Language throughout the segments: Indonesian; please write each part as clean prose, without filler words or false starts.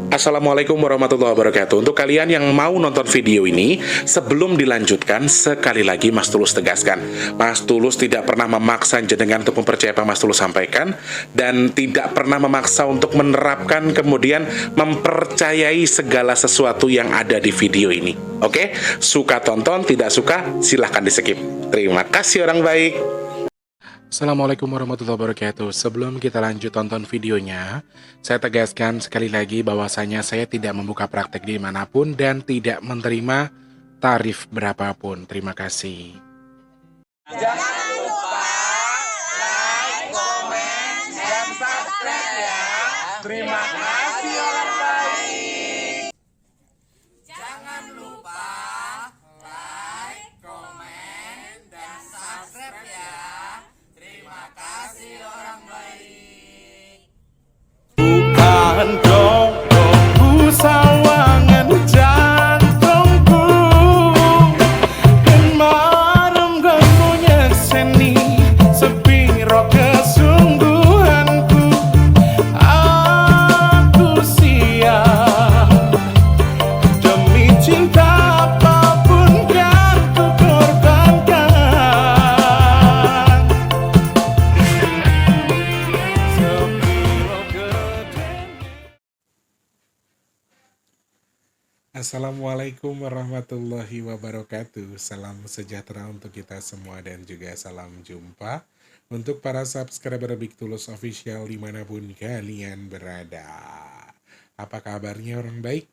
Assalamualaikum warahmatullahi wabarakatuh. Untuk kalian yang mau nonton video ini, sebelum dilanjutkan, sekali lagi Mas Tulus tegaskan, Mas Tulus tidak pernah memaksa jenengan untuk mempercayai apa Mas Tulus sampaikan, dan tidak pernah memaksa untuk menerapkan kemudian mempercayai segala sesuatu yang ada di video ini. Oke? Suka tonton, tidak suka silahkan di skip. Terima kasih orang baik. Assalamualaikum warahmatullahi wabarakatuh. Sebelum kita lanjut tonton videonya, saya tegaskan sekali lagi bahwasanya saya tidak membuka praktek dimanapun dan tidak menerima tarif berapapun. Terima kasih. Jangan lupa like, komen, dan subscribe ya. Terima kasih orang baik. Jangan lupa like, komen, dan subscribe ya. Terima kasih orang baik. Bukan dongku sawangan jantungku dan marem ganggunya seni sepiro kesungguhanku. Aku siap demi cinta apapun kan ku korbankan. Sepiro gedenya. Assalamualaikum warahmatullahi wabarakatuh. Salam sejahtera untuk kita semua dan juga salam jumpa untuk para subscriber Big Tulus Official dimanapun kalian berada. Apa kabarnya orang baik?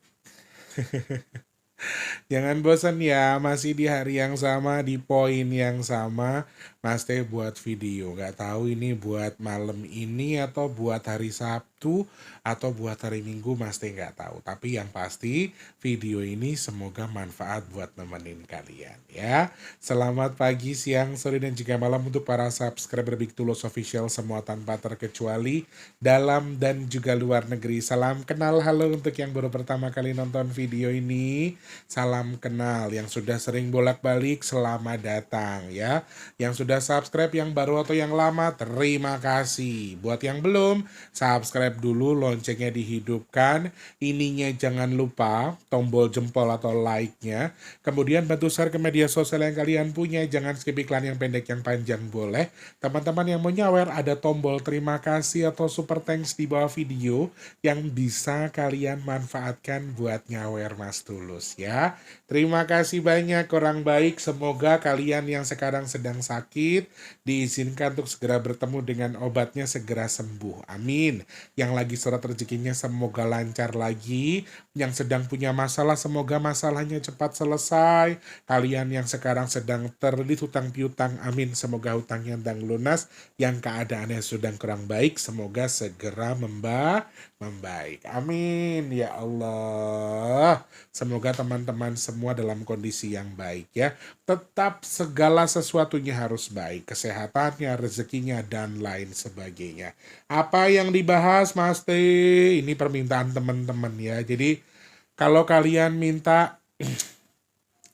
Jangan bosan ya, masih di hari yang sama, di poin yang sama, Mas Teh buat video. Gak tahu ini buat malam ini atau buat hari Sabtu atau buat hari Minggu, Mas Teh gak tahu. Tapi yang pasti video ini semoga manfaat buat nemenin kalian ya. Selamat pagi, siang, sore, dan juga malam untuk para subscriber Big Tulus Official semua tanpa terkecuali, dalam dan juga luar negeri. Salam kenal, halo untuk yang baru pertama kali nonton video ini. Salam kenal, yang sudah sering bolak-balik selamat datang ya. Yang sudah subscribe yang baru atau yang lama terima kasih. Buat yang belum, subscribe dulu, loncengnya dihidupkan, ininya jangan lupa tombol jempol atau like-nya. Kemudian bantu share ke media sosial yang kalian punya, jangan skip iklan yang pendek yang panjang boleh. Teman-teman yang mau nyawer ada tombol terima kasih atau super thanks di bawah video yang bisa kalian manfaatkan buat nyawer Mas Tulus ya. Terima kasih banyak orang baik, semoga kalian yang sekarang sedang sakit diizinkan untuk segera bertemu dengan obatnya segera sembuh. Amin. Yang lagi surat rezekinya semoga lancar lagi. Yang sedang punya masalah semoga masalahnya cepat selesai. Kalian yang sekarang sedang terlilit hutang piutang, amin. Semoga hutangnya ndang lunas. Yang keadaannya sedang kurang baik semoga segera membaik. Amin ya Allah. Semoga teman-teman semua dalam kondisi yang baik ya. Tetap segala sesuatunya harus baik, kesehatannya, rezekinya, dan lain sebagainya. Apa yang dibahas Mas T? Ini permintaan teman-teman ya. Jadi kalau kalian minta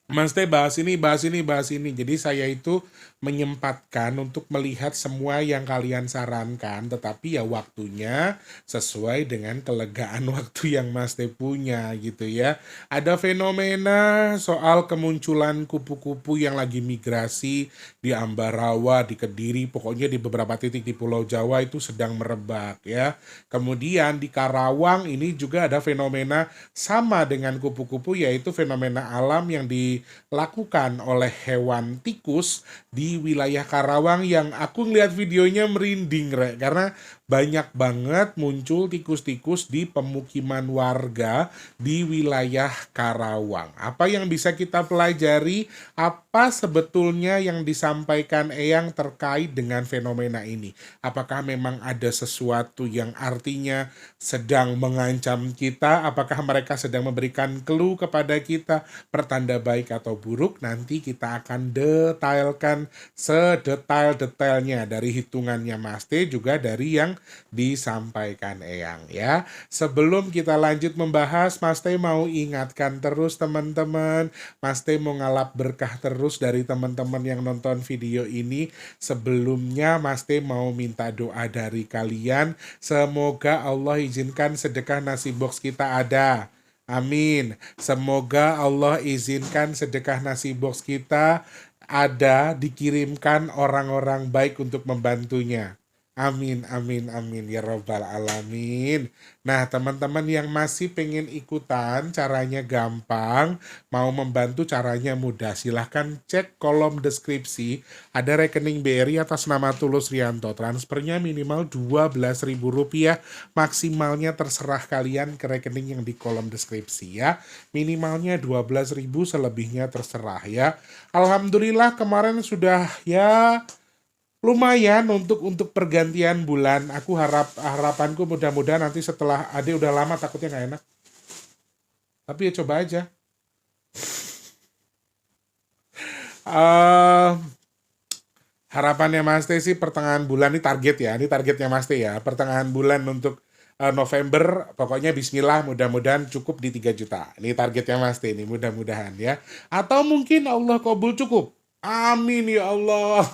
Mas Teh bahas ini, bahas ini, bahas ini. Jadi saya itu menyempatkan untuk melihat semua yang kalian sarankan, tetapi ya waktunya sesuai dengan kelegaan waktu yang Mas Teh punya gitu ya. Ada fenomena soal kemunculan kupu-kupu yang lagi migrasi di Ambarawa, di Kediri, pokoknya di beberapa titik di Pulau Jawa itu sedang merebak ya. Kemudian di Karawang ini juga ada fenomena sama dengan kupu-kupu, yaitu fenomena alam yang dilakukan oleh hewan tikus di wilayah Karawang yang aku ngeliat videonya merinding Rek, karena banyak banget muncul tikus-tikus di pemukiman warga di wilayah Karawang. Apa yang bisa kita pelajari? Apa sebetulnya yang disampaikan Eyang terkait dengan fenomena ini? Apakah memang ada sesuatu yang artinya sedang mengancam kita? Apakah mereka sedang memberikan clue kepada kita pertanda baik atau buruk? Nanti kita akan detailkan sedetail-detailnya dari hitungannya Mas T, juga dari yang disampaikan Eyang ya. Sebelum kita lanjut membahas, Mas Teh mau ingatkan terus teman-teman, Mas Teh mau ngalap berkah terus dari teman-teman yang nonton video ini. Sebelumnya Mas Teh mau minta doa dari kalian, semoga Allah izinkan sedekah nasi box kita ada. Amin. Semoga Allah izinkan sedekah nasi box kita ada, dikirimkan orang-orang baik untuk membantunya. Amin, amin, amin, ya robbal alamin. Nah, teman-teman yang masih pengen ikutan, caranya gampang, mau membantu caranya mudah. Silahkan cek kolom deskripsi, ada rekening BRI atas nama Tulus Rianto. Transfernya minimal Rp12.000, maksimalnya terserah kalian ke rekening yang di kolom deskripsi ya. Minimalnya 12.000, selebihnya terserah ya. Alhamdulillah kemarin sudah ya lumayan untuk pergantian bulan. Aku harapanku mudah-mudahan nanti setelah Ade udah lama takutnya nggak enak. Tapi ya coba aja. Harapannya Mas Teh sih pertengahan bulan ini target ya. Ini targetnya Mas Teh ya. Pertengahan bulan untuk November, pokoknya bismillah mudah-mudahan cukup di 3 juta. Ini targetnya Mas Teh ini, mudah-mudahan ya. Atau mungkin Allah kabul cukup. Amin ya Allah.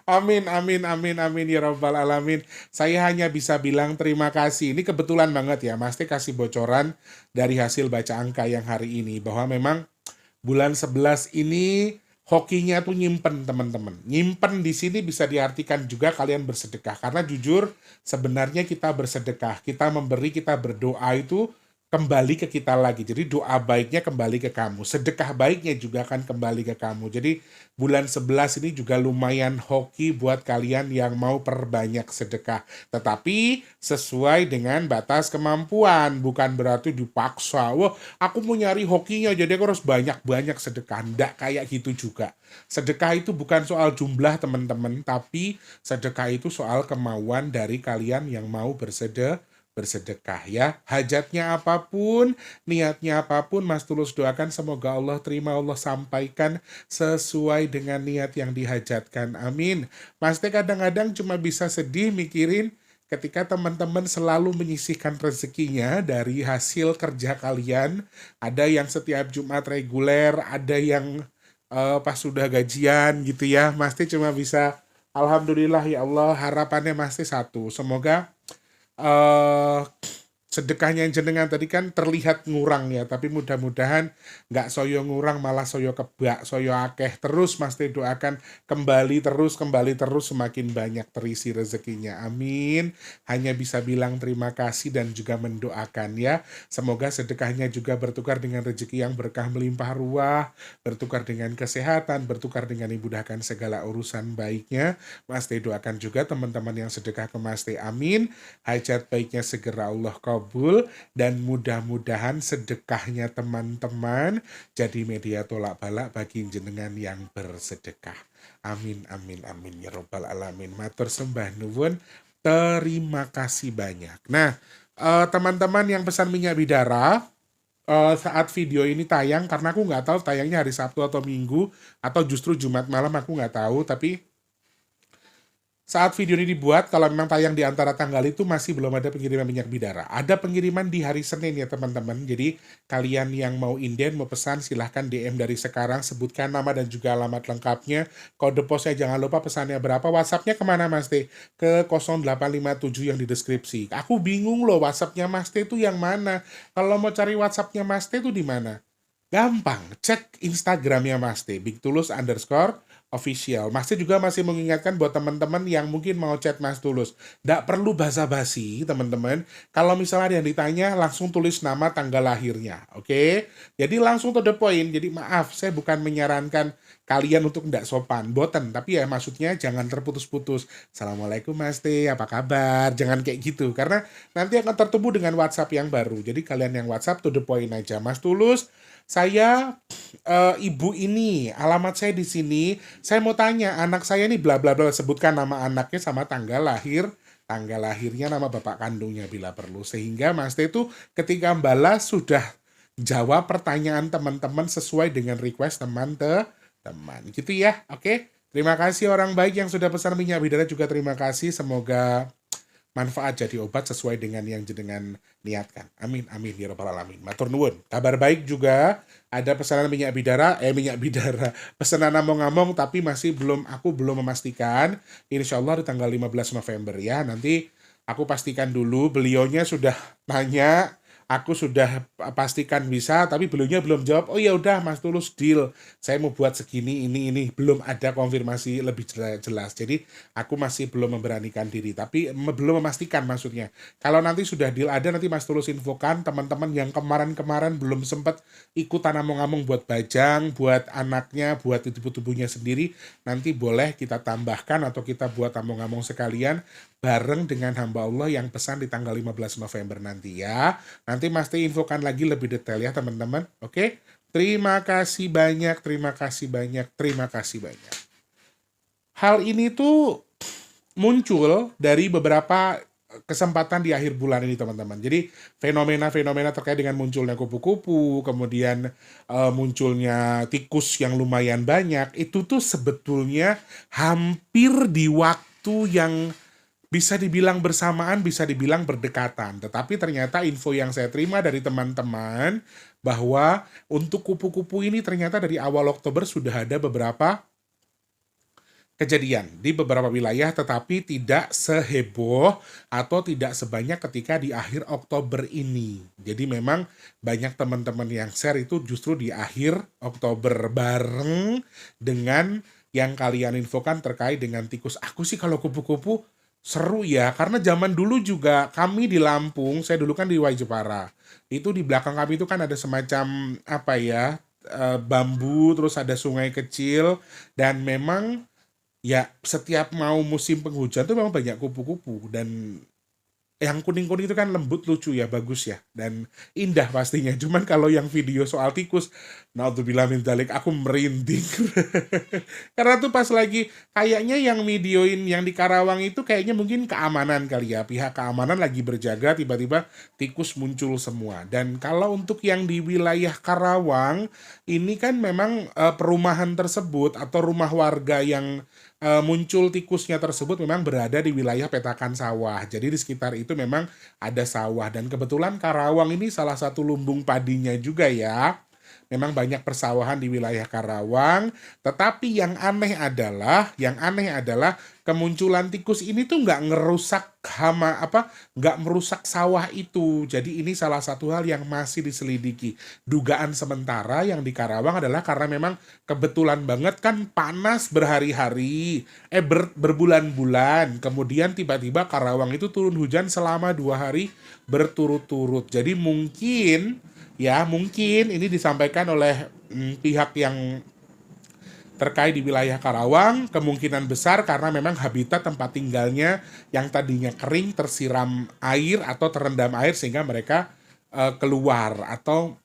Amin, amin, amin, amin ya robbal alamin. Saya hanya bisa bilang terima kasih. Ini kebetulan banget ya, Mas Teh kasih bocoran dari hasil baca angka yang hari ini, bahwa memang bulan 11 ini hokinya tuh nyimpen teman-teman. Nyimpen di sini bisa diartikan juga kalian bersedekah. Karena jujur sebenarnya kita bersedekah, kita memberi, kita berdoa itu kembali ke kita lagi. Jadi doa baiknya kembali ke kamu. Sedekah baiknya juga akan kembali ke kamu. Jadi bulan 11 ini juga lumayan hoki buat kalian yang mau perbanyak sedekah. Tetapi sesuai dengan batas kemampuan. Bukan berarti dipaksa. Wah, aku mau nyari hokinya jadi aku harus banyak-banyak sedekah. Nggak kayak gitu juga. Sedekah itu bukan soal jumlah teman-teman. Tapi sedekah itu soal kemauan dari kalian yang mau bersedekah ya. Hajatnya apapun, niatnya apapun, Mas Tulus doakan semoga Allah terima, Allah sampaikan sesuai dengan niat yang dihajatkan. Amin. Mas Teh kadang-kadang cuma bisa sedih mikirin ketika teman-teman selalu menyisihkan rezekinya dari hasil kerja kalian. Ada yang setiap Jumat reguler, ada yang pas sudah gajian gitu ya. Mas Teh cuma bisa alhamdulillah ya Allah, harapannya Mas Teh satu, semoga eh sedekahnya yang jenengan tadi kan terlihat ngurang ya, tapi mudah-mudahan nggak soyo ngurang malah soyo kebak, soyo akeh terus. Mas Teh doakan kembali terus semakin banyak terisi rezekinya. Amin. Hanya bisa bilang terima kasih dan juga mendoakan ya. Semoga sedekahnya juga bertukar dengan rezeki yang berkah melimpah ruah, bertukar dengan kesehatan, bertukar dengan dimudahkan segala urusan baiknya. Mas Teh doakan juga teman-teman yang sedekah ke Mas Teh. Amin. Hajat baiknya segera Allah kabul, dan mudah-mudahan sedekahnya teman-teman jadi media tolak balak bagi jenengan yang bersedekah. Amin, amin, amin ya robbal alamin. Matur sembah nuwun, terima kasih banyak. Nah, teman-teman yang pesan minyak bidara, saat video ini tayang, karena aku nggak tahu tayangnya hari Sabtu atau Minggu atau justru Jumat malam, aku nggak tahu, tapi saat video ini dibuat, kalau memang tayang di antara tanggal itu masih belum ada pengiriman minyak bidara. Ada pengiriman di hari Senin ya teman-teman. Jadi kalian yang mau inden, mau pesan, silahkan DM dari sekarang. Sebutkan nama dan juga alamat lengkapnya. Kode posnya jangan lupa, pesannya berapa. WhatsAppnya kemana Mas Teh? Ke 0857 yang di deskripsi. Aku bingung loh WhatsAppnya Mas Teh itu yang mana. Kalau mau cari WhatsAppnya Mas Teh itu di mana? Gampang, cek Instagramnya Mas Teh, @bigtulus_official. Mas Teh juga masih mengingatkan buat teman-teman yang mungkin mau chat Mas Tulus, nggak perlu basa-basi teman-teman. Kalau misalnya ada yang ditanya, langsung tulis nama, tanggal lahirnya, oke? Jadi langsung to the point. Jadi maaf, saya bukan menyarankan kalian untuk nggak sopan, boten. Tapi ya maksudnya jangan terputus-putus. Assalamualaikum Mas Teh, apa kabar? Jangan kayak gitu, karena nanti akan tertubuh dengan WhatsApp yang baru. Jadi kalian yang WhatsApp to the point aja. Mas Tulus, saya ibu ini, alamat saya di sini. Saya mau tanya, anak saya ini bla bla bla, sebutkan nama anaknya sama tanggal lahirnya, nama bapak kandungnya bila perlu. Sehingga Mas Teh itu ketika balas sudah jawab pertanyaan teman-teman sesuai dengan request teman-teman. Gitu ya. Oke. Terima kasih orang baik yang sudah pesan minyak bidara, juga terima kasih. Semoga manfaat jadi obat sesuai dengan yang jenengan niatkan. Amin amin ya rabbal alamin. Matur nuwun. Kabar baik juga ada pesanan minyak bidara, pesanan among-among tapi aku belum memastikan. Insya Allah di tanggal 15 November ya. Nanti aku pastikan dulu, beliaunya sudah nanya, aku sudah pastikan bisa, tapi beliaunya belum jawab. Oh ya udah Mas Tulus deal. Saya mau buat segini ini. Belum ada konfirmasi lebih jelas. Jadi aku masih belum memberanikan diri, tapi belum memastikan maksudnya. Kalau nanti sudah deal ada, nanti Mas Tulus infokan teman-teman yang kemarin-kemarin belum sempat ikutan among-among buat bajang, buat anaknya, buat tubuh-tubuhnya sendiri, nanti boleh kita tambahkan atau kita buat among-among sekalian bareng dengan hamba Allah yang pesan di tanggal 15 November nanti ya. Nanti Mas Teh infokan lagi lebih detail ya teman-teman. Oke? Terima kasih banyak, terima kasih banyak, terima kasih banyak. Hal ini tuh muncul dari beberapa kesempatan di akhir bulan ini teman-teman. Jadi fenomena-fenomena terkait dengan munculnya kupu-kupu, kemudian munculnya tikus yang lumayan banyak, itu tuh sebetulnya hampir di waktu yang bisa dibilang bersamaan, bisa dibilang berdekatan. Tetapi ternyata info yang saya terima dari teman-teman bahwa untuk kupu-kupu ini ternyata dari awal Oktober sudah ada beberapa kejadian di beberapa wilayah, tetapi tidak seheboh atau tidak sebanyak ketika di akhir Oktober ini. Jadi memang banyak teman-teman yang share itu justru di akhir Oktober bareng dengan yang kalian infokan terkait dengan tikus. Aku sih kalau kupu-kupu seru ya, karena zaman dulu juga kami di Lampung, saya dulu kan di Waijepara. Itu di belakang kami itu kan ada semacam apa ya, bambu, terus ada sungai kecil, dan memang ya setiap mau musim penghujan tuh memang banyak kupu-kupu, dan yang kuning-kuning itu kan lembut, lucu ya, bagus ya, dan indah pastinya. Cuman kalau yang video soal tikus, naudzubillah min dzalik, aku merinding. Karena tuh pas lagi, kayaknya yang videoin yang di Karawang itu kayaknya mungkin keamanan kali ya. Pihak keamanan lagi berjaga, tiba-tiba tikus muncul semua. Dan kalau untuk yang di wilayah Karawang, ini kan memang perumahan tersebut atau rumah warga yang muncul tikusnya tersebut memang berada di wilayah petakan sawah. Jadi di sekitar itu memang ada sawah, dan kebetulan Karawang ini salah satu lumbung padinya juga ya. Memang banyak persawahan di wilayah Karawang, tetapi yang aneh adalah kemunculan tikus ini tuh nggak ngerusak nggak merusak sawah itu. Jadi ini salah satu hal yang masih diselidiki. Dugaan sementara yang di Karawang adalah karena memang kebetulan banget kan panas berhari-hari, berbulan-bulan, kemudian tiba-tiba Karawang itu turun hujan selama 2 hari berturut-turut. Jadi mungkin ini disampaikan oleh pihak yang terkait di wilayah Karawang, kemungkinan besar karena memang habitat tempat tinggalnya yang tadinya kering tersiram air atau terendam air sehingga mereka keluar atau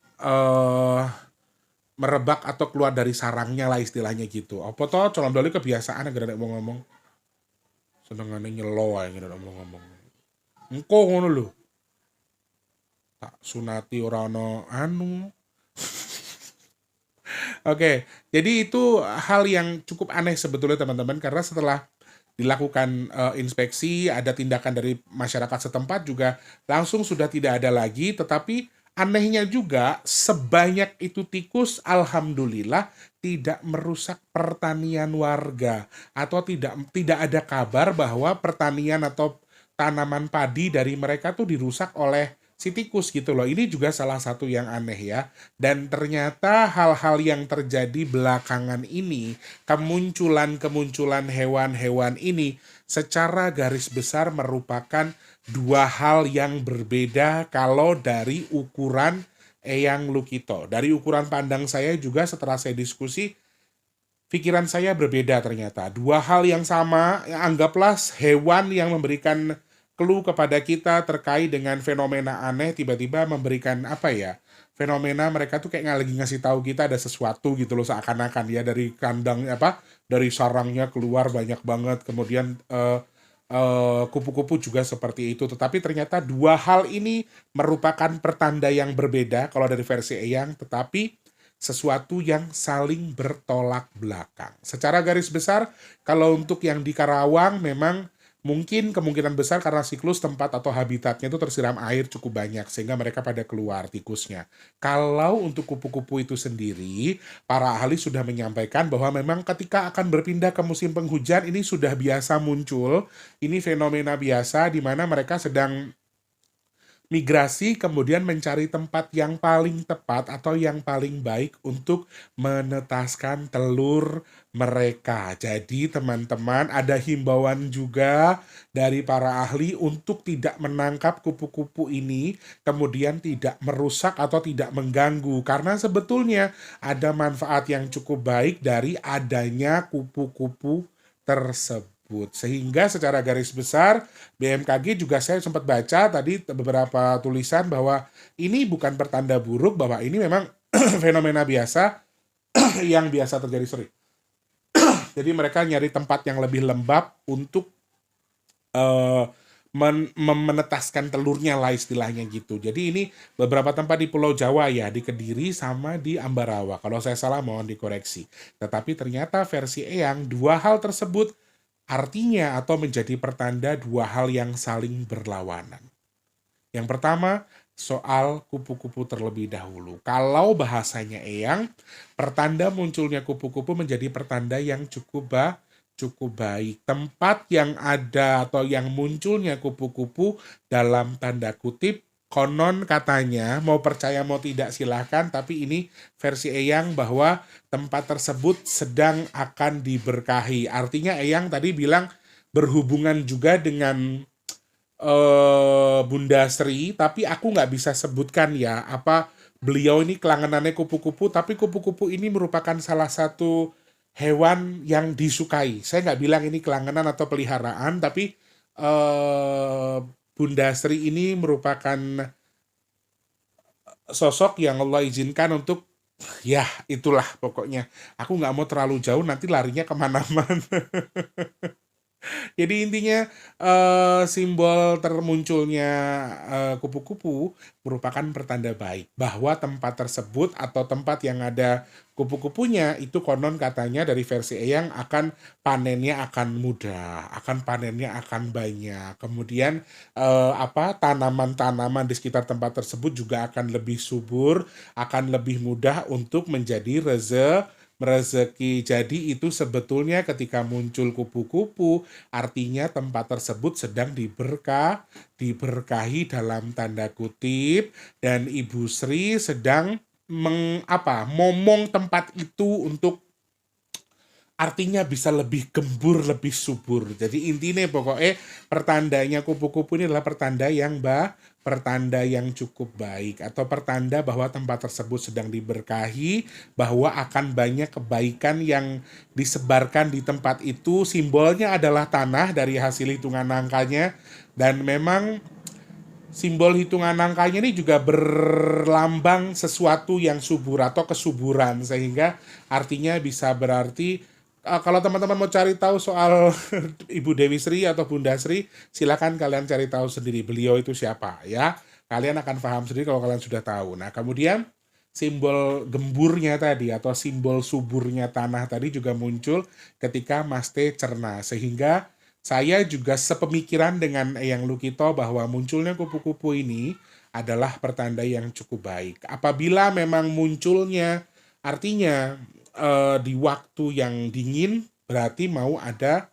merebak atau keluar dari sarangnya lah istilahnya gitu. Apa toh colom doli kebiasaan agar ada ngomong-ngomong. Senengane nyelo ae ngomong-ngomong. Engko ngono lho. Tak sunati ora ono anu. Oke, jadi itu hal yang cukup aneh sebetulnya teman-teman, karena setelah dilakukan inspeksi, ada tindakan dari masyarakat setempat juga langsung sudah tidak ada lagi, tetapi anehnya juga sebanyak itu tikus alhamdulillah tidak merusak pertanian warga, atau tidak ada kabar bahwa pertanian atau tanaman padi dari mereka tuh dirusak oleh si tikus gitu loh. Ini juga salah satu yang aneh ya. Dan ternyata hal-hal yang terjadi belakangan ini, kemunculan hewan-hewan ini secara garis besar merupakan dua hal yang berbeda kalau dari ukuran Eyang Lukito. Dari ukuran pandang saya juga setelah saya diskusi, pikiran saya berbeda ternyata. Dua hal yang sama, anggaplah hewan yang memberikan clue kepada kita terkait dengan fenomena aneh, tiba-tiba memberikan fenomena mereka tuh kayak lagi ngasih tahu kita ada sesuatu gitu loh, seakan-akan ya, dari kandang dari sarangnya keluar banyak banget, kemudian kupu-kupu juga seperti itu. Tetapi ternyata dua hal ini merupakan pertanda yang berbeda kalau dari versi Eyang, tetapi sesuatu yang saling bertolak belakang. Secara garis besar, kalau untuk yang di Karawang memang Mungkin kemungkinan besar karena siklus tempat atau habitatnya itu tersiram air cukup banyak sehingga mereka pada keluar tikusnya. Kalau untuk kupu-kupu itu sendiri, para ahli sudah menyampaikan bahwa memang ketika akan berpindah ke musim penghujan ini sudah biasa muncul. Ini fenomena biasa di mana mereka sedang migrasi kemudian mencari tempat yang paling tepat atau yang paling baik untuk menetaskan telur mereka. Jadi teman-teman ada himbauan juga dari para ahli untuk tidak menangkap kupu-kupu ini kemudian tidak merusak atau tidak mengganggu karena sebetulnya ada manfaat yang cukup baik dari adanya kupu-kupu tersebut. Sehingga secara garis besar BMKG juga saya sempat baca tadi beberapa tulisan bahwa ini bukan pertanda buruk, bahwa ini memang fenomena biasa yang biasa terjadi. Jadi mereka nyari tempat yang lebih lembab untuk eh, menetaskan telurnya lah istilahnya gitu. Jadi ini beberapa tempat di Pulau Jawa ya, di Kediri sama di Ambarawa. Kalau saya salah mohon dikoreksi. Tetapi ternyata versi Eyang dua hal tersebut artinya atau menjadi pertanda dua hal yang saling berlawanan. Yang pertama, soal kupu-kupu terlebih dahulu. Kalau bahasanya Eyang, pertanda munculnya kupu-kupu menjadi pertanda yang cukup baik. Tempat yang ada atau yang munculnya kupu-kupu dalam tanda kutip konon katanya, mau percaya mau tidak silahkan, tapi ini versi Eyang bahwa tempat tersebut sedang akan diberkahi. Artinya Eyang tadi bilang berhubungan juga dengan Bunda Sri, tapi aku nggak bisa sebutkan ya apa beliau ini kelangenannya kupu-kupu, tapi kupu-kupu ini merupakan salah satu hewan yang disukai. Saya nggak bilang ini kelangenan atau peliharaan, tapi Bunda Sri ini merupakan sosok yang Allah izinkan untuk ya itulah pokoknya. Aku nggak mau terlalu jauh nanti larinya kemana-mana. Jadi intinya simbol termunculnya kupu-kupu merupakan pertanda baik bahwa tempat tersebut atau tempat yang ada kupu-kupunya itu konon katanya dari versi Eyang akan panennya akan mudah, akan panennya akan banyak. Kemudian tanaman-tanaman di sekitar tempat tersebut juga akan lebih subur, akan lebih mudah untuk menjadi rezeki. Jadi itu sebetulnya ketika muncul kupu-kupu artinya tempat tersebut sedang diberkahi dalam tanda kutip dan Ibu Sri sedang momong tempat itu untuk artinya bisa lebih gembur, lebih subur. Jadi intinya pokoknya pertandanya kupu-kupu ini adalah pertanda yang cukup baik atau pertanda bahwa tempat tersebut sedang diberkahi, bahwa akan banyak kebaikan yang disebarkan di tempat itu. Simbolnya adalah tanah dari hasil hitungan angkanya dan memang simbol hitungan angkanya ini juga berlambang sesuatu yang subur atau kesuburan sehingga artinya bisa berarti kalau teman-teman mau cari tahu soal Ibu Dewi Sri atau Bunda Sri, silakan kalian cari tahu sendiri beliau itu siapa ya. Kalian akan paham sendiri kalau kalian sudah tahu. Nah, kemudian simbol gemburnya tadi atau simbol suburnya tanah tadi juga muncul ketika Maste cerna sehingga saya juga sepemikiran dengan Eyang Lukito bahwa munculnya kupu-kupu ini adalah pertanda yang cukup baik. Apabila memang munculnya artinya di waktu yang dingin berarti mau ada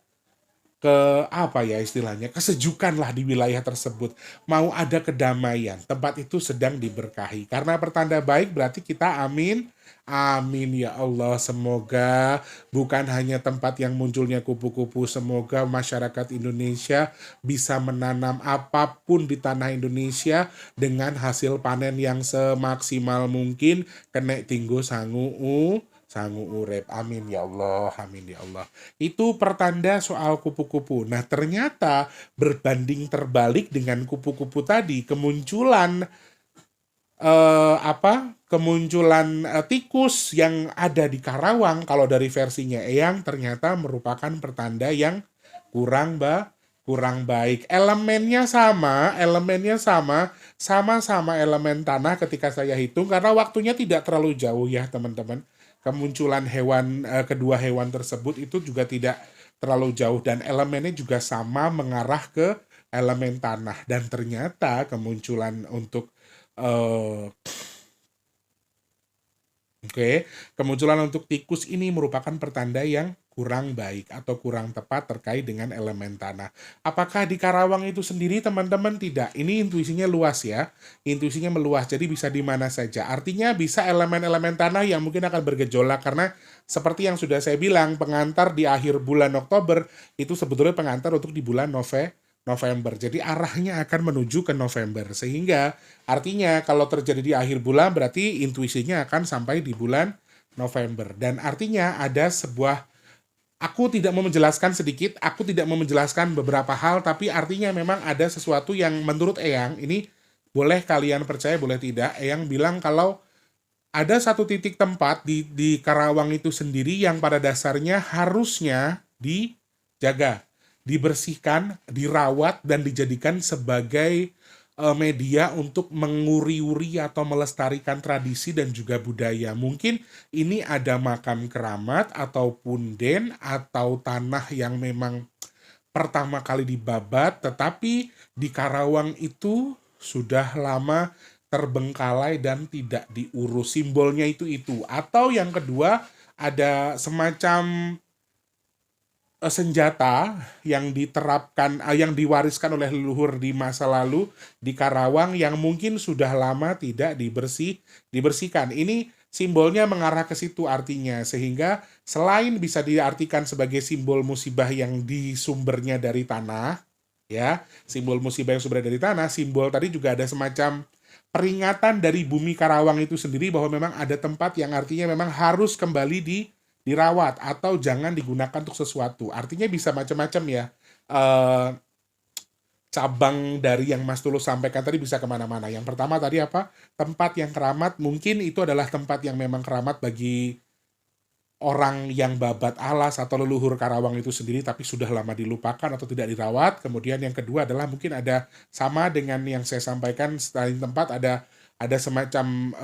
istilahnya kesejukan lah di wilayah tersebut, mau ada kedamaian, tempat itu sedang diberkahi karena pertanda baik berarti kita amin ya Allah. Semoga bukan hanya tempat yang munculnya kupu-kupu, semoga masyarakat Indonesia bisa menanam apapun di tanah Indonesia dengan hasil panen yang semaksimal mungkin, kena tinggo sangu urep. Amin ya Allah, amin ya Allah. Itu pertanda soal kupu-kupu. Nah, ternyata berbanding terbalik dengan kupu-kupu tadi, kemunculan tikus yang ada di Karawang kalau dari versinya Eyang ternyata merupakan pertanda yang kurang baik. Elemennya sama, sama-sama elemen tanah ketika saya hitung karena waktunya tidak terlalu jauh ya teman-teman. Kemunculan kedua hewan tersebut itu juga tidak terlalu jauh dan elemennya juga sama mengarah ke elemen tanah dan ternyata kemunculan untuk eh, Oke, kemunculan untuk tikus ini merupakan pertanda yang kurang baik atau kurang tepat terkait dengan elemen tanah. Apakah di Karawang itu sendiri teman-teman? Tidak. Ini intuisinya luas ya. Intuisinya meluas, jadi bisa di mana saja. Artinya bisa elemen-elemen tanah yang mungkin akan bergejolak karena seperti yang sudah saya bilang, pengantar di akhir bulan Oktober itu sebetulnya pengantar untuk di bulan November. Jadi arahnya akan menuju ke November. Sehingga artinya kalau terjadi di akhir bulan berarti intuisinya akan sampai di bulan November. Dan artinya ada sebuah, aku tidak mau menjelaskan sedikit, aku tidak mau menjelaskan beberapa hal, tapi artinya memang ada sesuatu yang menurut Eyang, ini boleh kalian percaya, boleh tidak, Eyang bilang kalau ada satu titik tempat di Karawang itu sendiri yang pada dasarnya harusnya dijaga, dibersihkan, dirawat, dan dijadikan sebagai media untuk menguri-uri atau melestarikan tradisi dan juga budaya. Mungkin ini ada makam keramat ataupun den atau tanah yang memang pertama kali dibabat, tetapi di Karawang itu sudah lama terbengkalai dan tidak diurus. Simbolnya itu. Atau yang kedua, ada semacam senjata yang diterapkan, yang diwariskan oleh leluhur di masa lalu di Karawang yang mungkin sudah lama tidak dibersihkan. Ini simbolnya mengarah ke situ artinya, sehingga selain bisa diartikan sebagai simbol musibah yang disumbernya dari tanah, ya, simbol musibah yang sumber dari tanah, simbol tadi juga ada semacam peringatan dari bumi Karawang itu sendiri bahwa memang ada tempat yang artinya memang harus kembali dirawat atau jangan digunakan untuk sesuatu. Artinya bisa macam-macam ya. Eh, Cabang dari yang Mas Tulus sampaikan tadi bisa kemana-mana. Yang pertama tadi apa? Tempat yang keramat, mungkin itu adalah tempat yang memang keramat bagi orang yang babat alas atau leluhur Karawang itu sendiri tapi sudah lama dilupakan atau tidak dirawat. Kemudian yang kedua adalah mungkin ada sama dengan yang saya sampaikan, selain tempat ada semacam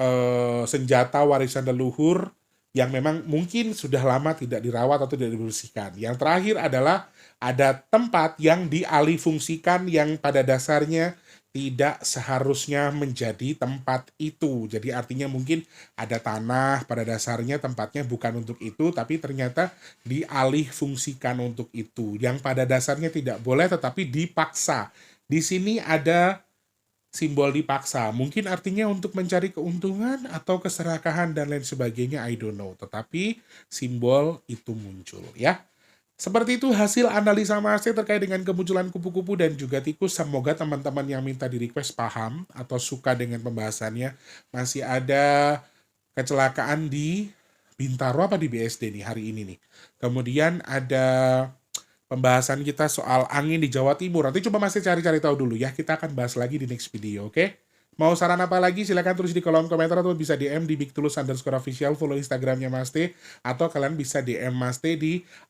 senjata warisan leluhur yang memang mungkin sudah lama tidak dirawat atau tidak dibersihkan. Yang terakhir adalah ada tempat yang dialihfungsikan yang pada dasarnya tidak seharusnya menjadi tempat itu. Jadi artinya mungkin ada tanah pada dasarnya tempatnya bukan untuk itu, tapi ternyata dialihfungsikan untuk itu. Yang pada dasarnya tidak boleh tetapi dipaksa. Di sini ada simbol dipaksa. Mungkin artinya untuk mencari keuntungan atau keserakahan dan lain sebagainya, I don't know. Tetapi simbol itu muncul ya. Seperti itu hasil analisa Mas T terkait dengan kemunculan kupu-kupu dan juga tikus. Semoga teman-teman yang minta di request paham atau suka dengan pembahasannya. Masih ada kecelakaan di Bintaro apa di BSD nih hari ini nih. Kemudian ada pembahasan kita soal angin di Jawa Timur. Nanti coba masih cari-cari tahu dulu ya. Kita akan bahas lagi di next video, oke? Mau saran apa lagi? Silahkan tulis di kolom komentar atau bisa DM di bigtulus_official, follow Instagramnya Mas T, atau kalian bisa DM Mas T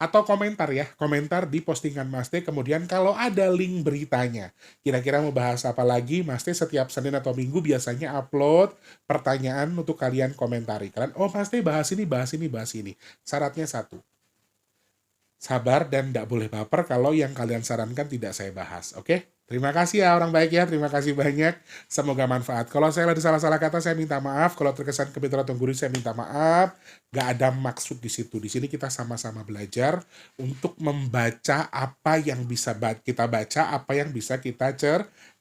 atau komentar ya, komentar di postingan Mas T. Kemudian kalau ada link beritanya, kira-kira mau bahas apa lagi, Mas T setiap Senin atau Minggu biasanya upload pertanyaan untuk kalian komentari. Kalian, oh Mas T bahas ini, bahas ini, bahas ini. Syaratnya satu, sabar dan tidak boleh baper kalau yang kalian sarankan tidak saya bahas, oke? Terima kasih ya orang baik ya, terima kasih banyak. Semoga manfaat. Kalau saya ada salah-salah kata saya minta maaf. Kalau terkesan kepintaran atau gurih saya minta maaf. Gak ada maksud di situ. Di sini kita sama-sama belajar untuk membaca apa yang bisa kita baca, apa yang bisa kita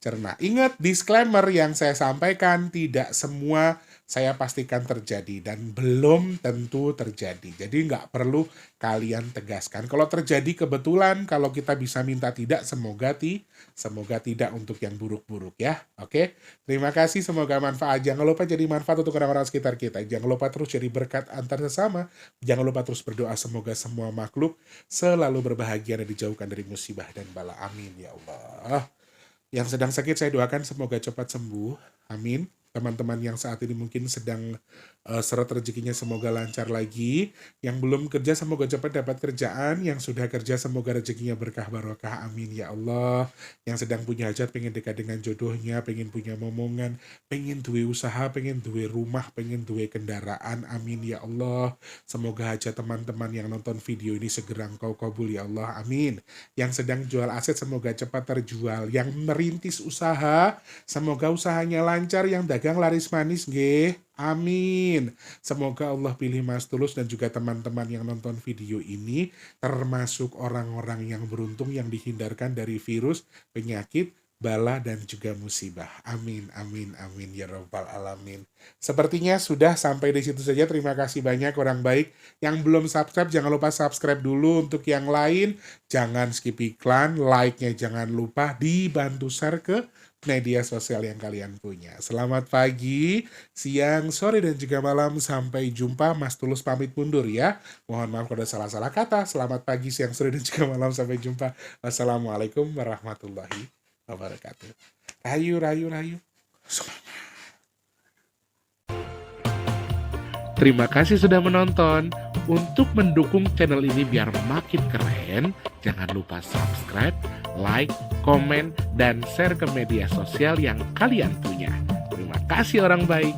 cerna. Ingat disclaimer yang saya sampaikan tidak semua saya pastikan terjadi dan belum tentu terjadi. Jadi nggak perlu kalian tegaskan. Kalau terjadi kebetulan, kalau kita bisa minta tidak, semoga tidak untuk yang buruk-buruk ya. Oke, terima kasih. Semoga manfaat. Jangan lupa jadi manfaat untuk orang-orang sekitar kita. Jangan lupa terus jadi berkat antar sesama. Jangan lupa terus berdoa semoga semua makhluk selalu berbahagia dan dijauhkan dari musibah dan bala. Amin ya Allah. Yang sedang sakit saya doakan semoga cepat sembuh. Amin. Teman-teman yang saat ini mungkin sedang seret rezekinya semoga lancar lagi. Yang belum kerja semoga cepat dapat kerjaan. Yang sudah kerja semoga rezekinya berkah barokah. Amin ya Allah. Yang sedang punya hajat, pengen dekat dengan jodohnya, pengen punya momongan, pengen duwe usaha, pengen duwe rumah, pengen duwe kendaraan. Amin ya Allah. Semoga hajat teman-teman yang nonton video ini segera Engkau kabul ya Allah. Amin. Yang sedang jual aset semoga cepat terjual. Yang merintis usaha semoga usahanya lancar. Yang dagang laris manis nggih. Amin. Semoga Allah pilih Mas Tulus dan juga teman-teman yang nonton video ini termasuk orang-orang yang beruntung yang dihindarkan dari virus, penyakit, bala dan juga musibah. Amin, amin, amin ya rabbal alamin. Sepertinya sudah sampai di situ saja. Terima kasih banyak orang baik. Yang belum subscribe jangan lupa subscribe dulu. Untuk yang lain jangan skip iklan, like-nya jangan lupa, dibantu share ke media sosial yang kalian punya. Selamat pagi, siang, sore, dan juga malam. Sampai jumpa. Mas Tulus pamit mundur ya. Mohon maaf kalau ada salah-salah kata. Selamat pagi, siang, sore, dan juga malam. Sampai jumpa. Wassalamualaikum warahmatullahi wabarakatuh. Rayu, rayu, rayu. Terima kasih sudah menonton. Untuk mendukung channel ini biar makin keren, jangan lupa subscribe, like, komen, dan share ke media sosial yang kalian punya. Terima kasih orang baik.